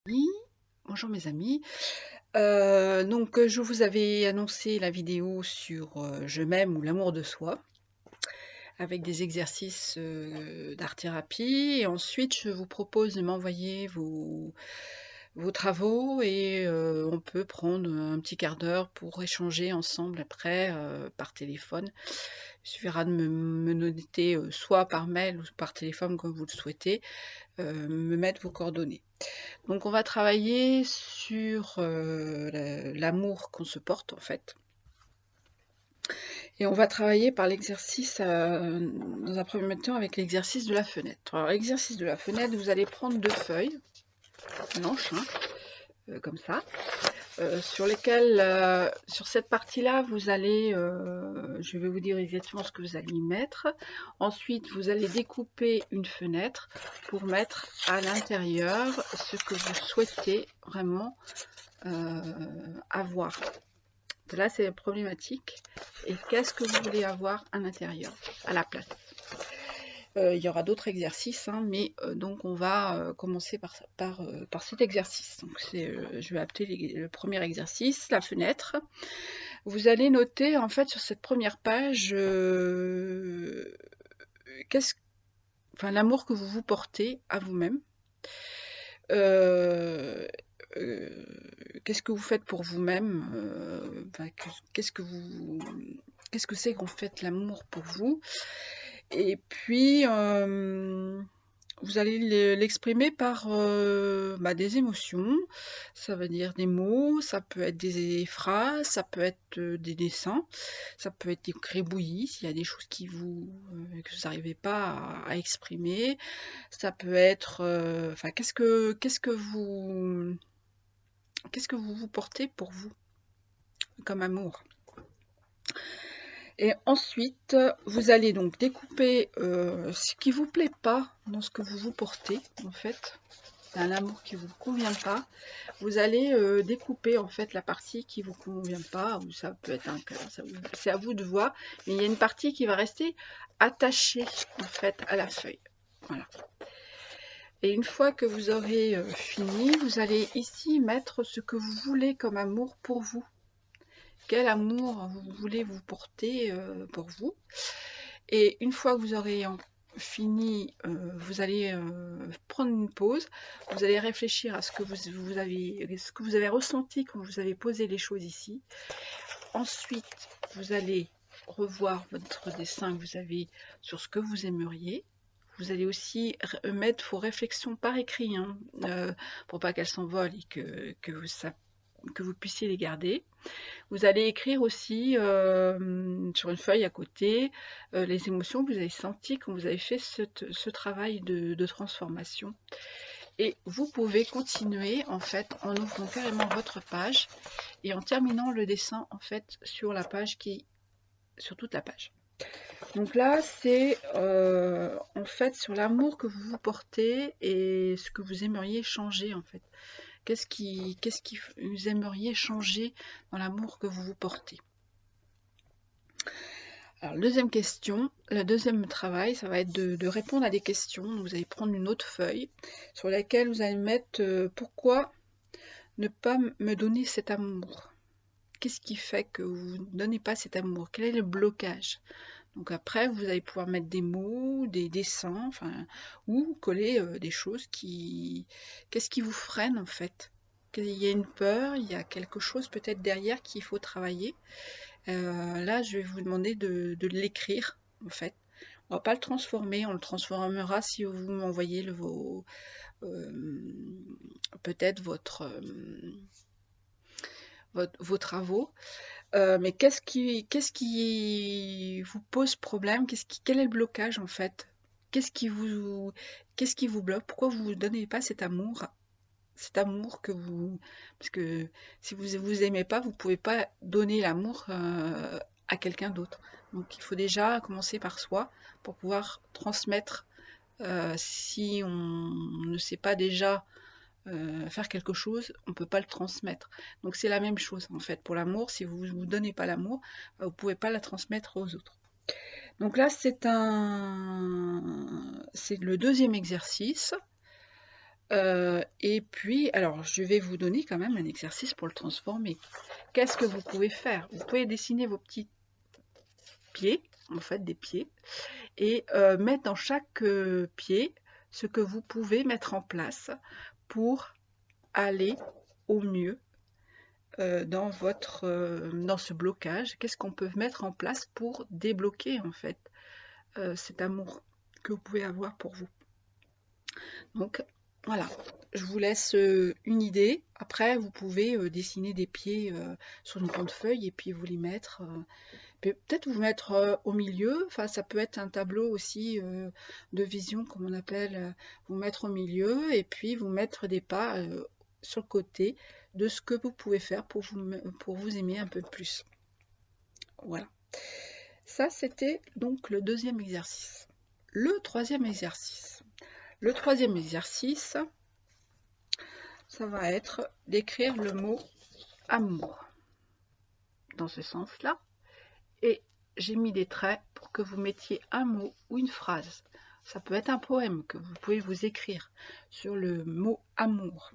Oui, bonjour mes amis. Je vous avais annoncé la vidéo sur je m'aime ou l'amour de soi, avec des exercices d'art-thérapie. Et ensuite, je vous propose de m'envoyer vos travaux et on peut prendre un petit quart d'heure pour échanger ensemble après par téléphone. Il suffira de me noter soit par mail ou par téléphone comme vous le souhaitez, me mettre vos coordonnées. Donc on va travailler sur l'amour qu'on se porte en fait. Et on va travailler par l'exercice, dans un premier temps avec l'exercice de la fenêtre. Alors l'exercice de la fenêtre, vous allez prendre 2 feuilles blanches, comme ça, sur lesquelles, sur cette partie-là, vous allez, je vais vous dire exactement ce que vous allez y mettre. Ensuite, vous allez découper une fenêtre pour mettre à l'intérieur ce que vous souhaitez vraiment avoir. Là, c'est problématique. Et qu'est-ce que vous voulez avoir à l'intérieur, à la place? Il y aura d'autres exercices, mais donc on va commencer par cet exercice. Donc je vais appeler le premier exercice, la fenêtre. Vous allez noter en fait sur cette première page l'amour que vous vous portez à vous-même. Euh, euh, Qu'est-ce que vous faites pour vous-même, qu'est-ce que c'est qu'en fait l'amour pour vous, et puis vous allez l'exprimer par des émotions. Ça veut dire des mots, ça peut être des phrases, ça peut être des dessins, ça peut être des gribouillis s'il y a des choses que vous n'arrivez pas à exprimer. Ça peut être qu'est-ce que vous vous portez pour vous comme amour. Et ensuite, vous allez donc découper ce qui vous plaît pas dans ce que vous vous portez, en fait. Un amour qui vous convient pas. Vous allez découper en fait la partie qui vous convient pas, ou ça peut être un cœur, c'est à vous de voir. Mais il y a une partie qui va rester attachée en fait à la feuille. Voilà. Et une fois que vous aurez fini, vous allez ici mettre ce que vous voulez comme amour pour vous. Quel amour vous voulez vous porter pour vous. Et une fois que vous aurez fini, vous allez prendre une pause, vous allez réfléchir à ce que vous avez ressenti quand vous avez posé les choses ici. Ensuite, vous allez revoir votre dessin que vous avez sur ce que vous aimeriez. Vous allez aussi mettre vos réflexions par écrit, pour pas qu'elles s'envolent et que vous puissiez les garder. Vous allez écrire aussi sur une feuille à côté les émotions que vous avez senties quand vous avez fait ce travail de transformation. Et vous pouvez continuer en fait en ouvrant carrément votre page et en terminant le dessin en fait sur la page sur toute la page. Donc là, c'est en fait sur l'amour que vous vous portez et ce que vous aimeriez changer en fait. Qu'est-ce qui vous aimeriez changer dans l'amour que vous vous portez? Alors, deuxième question, le deuxième travail, ça va être de répondre à des questions. Donc, vous allez prendre une autre feuille sur laquelle vous allez mettre pourquoi ne pas me donner cet amour? Qu'est-ce qui fait que vous ne donnez pas cet amour? Quel est le blocage? Donc après, vous allez pouvoir mettre des mots, des dessins, ou coller des choses qu'est-ce qui vous freine en fait? Il y a une peur, il y a quelque chose peut-être derrière qu'il faut travailler. Là, je vais vous demander de l'écrire en fait. On va pas le transformer, on le transformera si vous m'envoyez peut-être vos travaux. Mais qu'est-ce qui vous pose problème? Quel est le blocage en fait? Qu'est-ce qui vous, qu'est-ce qui vous bloque? Pourquoi vous ne donnez pas cet amour? Cet amour que vous... Parce que si vous ne vous aimez pas, vous ne pouvez pas donner l'amour à quelqu'un d'autre. Donc il faut déjà commencer par soi pour pouvoir transmettre. Si on ne sait pas déjà faire quelque chose, on ne peut pas le transmettre. Donc c'est la même chose en fait pour l'amour. Si vous ne vous donnez pas l'amour, vous ne pouvez pas la transmettre aux autres. Donc là c'est le deuxième exercice. Et puis, alors, je vais vous donner quand même un exercice pour le transformer. Qu'est-ce que vous pouvez faire? Vous pouvez dessiner vos petits pieds, en fait, des pieds, et mettre dans chaque pied ce que vous pouvez mettre en place pour aller au mieux dans dans ce blocage. Qu'est-ce qu'on peut mettre en place pour débloquer, en fait, cet amour que vous pouvez avoir pour vous. Donc voilà, je vous laisse une idée. Après, vous pouvez dessiner des pieds sur une grande feuille et puis vous les mettre. Peut-être vous mettre au milieu. Enfin, ça peut être un tableau aussi de vision, comme on appelle. Vous mettre au milieu et puis vous mettre des pas sur le côté de ce que vous pouvez faire pour vous aimer un peu plus. Voilà. Ça, c'était donc le deuxième exercice. Le troisième exercice. Le troisième exercice, ça va être d'écrire le mot amour dans ce sens-là. Et j'ai mis des traits pour que vous mettiez un mot ou une phrase. Ça peut être un poème que vous pouvez vous écrire sur le mot amour.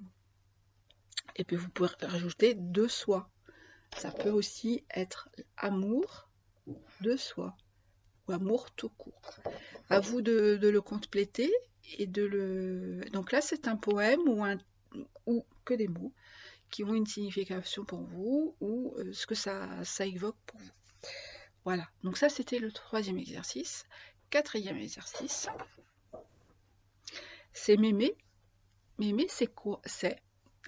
Et puis vous pouvez rajouter de soi. Ça peut aussi être amour de soi ou amour tout court. À vous de le compléter et de le. Donc là, c'est un poème ou que des mots qui ont une signification pour vous ou ce que ça évoque pour vous. Voilà, donc ça c'était le troisième exercice. Quatrième exercice, c'est m'aimer. M'aimer, c'est quoi? C'est.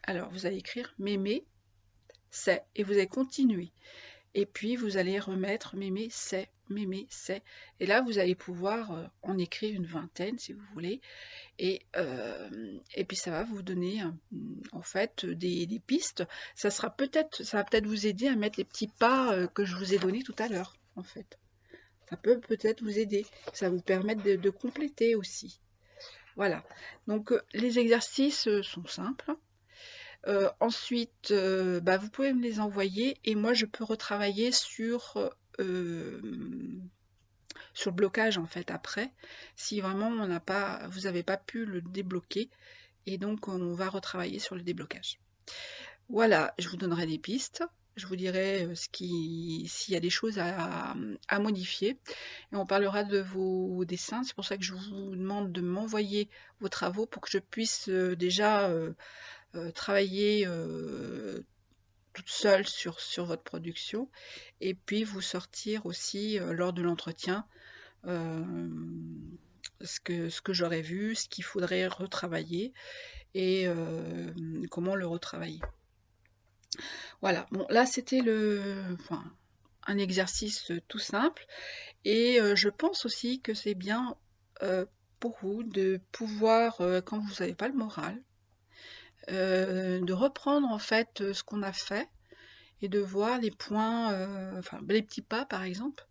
Alors vous allez écrire m'aimer, c'est, et vous allez continuer. Et puis vous allez remettre m'aimer, c'est, m'aimer, c'est. Et là vous allez pouvoir en écrire une vingtaine si vous voulez. Et puis ça va vous donner en fait des pistes. Ça va peut-être vous aider à mettre les petits pas que je vous ai donnés tout à l'heure, en fait. Ça peut peut-être vous aider. Ça va vous permettre de compléter aussi. Voilà. Donc les exercices sont simples. Ensuite, vous pouvez me les envoyer et moi je peux retravailler sur le blocage en fait après, si vraiment vous n'avez pas pu le débloquer, et donc on va retravailler sur le déblocage. Voilà, je vous donnerai des pistes, je vous dirai s'il y a des choses à modifier, et on parlera de vos dessins. C'est pour ça que je vous demande de m'envoyer vos travaux pour que je puisse déjà travailler toute seule sur votre production, et puis vous sortir aussi lors de l'entretien ce que j'aurais vu, ce qu'il faudrait retravailler et comment le retravailler. Voilà, bon là c'était un exercice tout simple, et je pense aussi que c'est bien pour vous de pouvoir, quand vous n'avez pas le moral, de reprendre en fait ce qu'on a fait et de voir les points, les petits pas par exemple,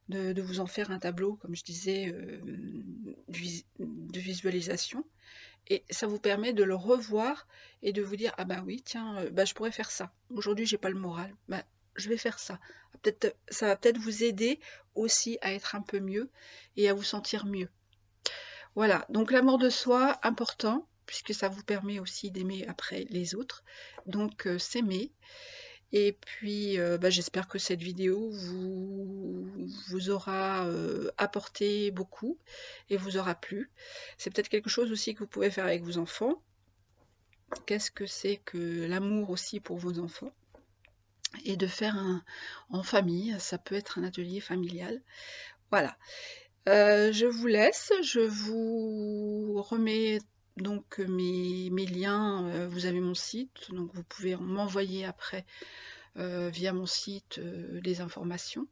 de vous en faire un tableau, comme je disais, de visualisation, et ça vous permet de le revoir et de vous dire ah bah oui tiens, je pourrais faire ça. Aujourd'hui j'ai pas le moral, je vais faire ça. Ça va peut-être vous aider aussi à être un peu mieux et à vous sentir mieux. Voilà, donc l'amour de soi, important, puisque ça vous permet aussi d'aimer après les autres. Donc s'aimer. Et puis j'espère que cette vidéo vous aura apporté beaucoup et vous aura plu. C'est peut-être quelque chose aussi que vous pouvez faire avec vos enfants. Qu'est-ce que c'est que l'amour aussi pour vos enfants? Et de faire en famille, ça peut être un atelier familial. Voilà. Je vous laisse, je vous remets donc mes liens, vous avez mon site, donc vous pouvez m'envoyer après via mon site les informations.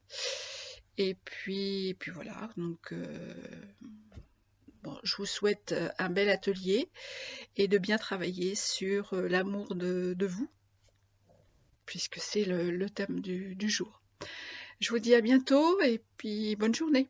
Et puis voilà, donc je vous souhaite un bel atelier et de bien travailler sur l'amour de vous, puisque c'est le thème du jour. Je vous dis à bientôt et puis bonne journée.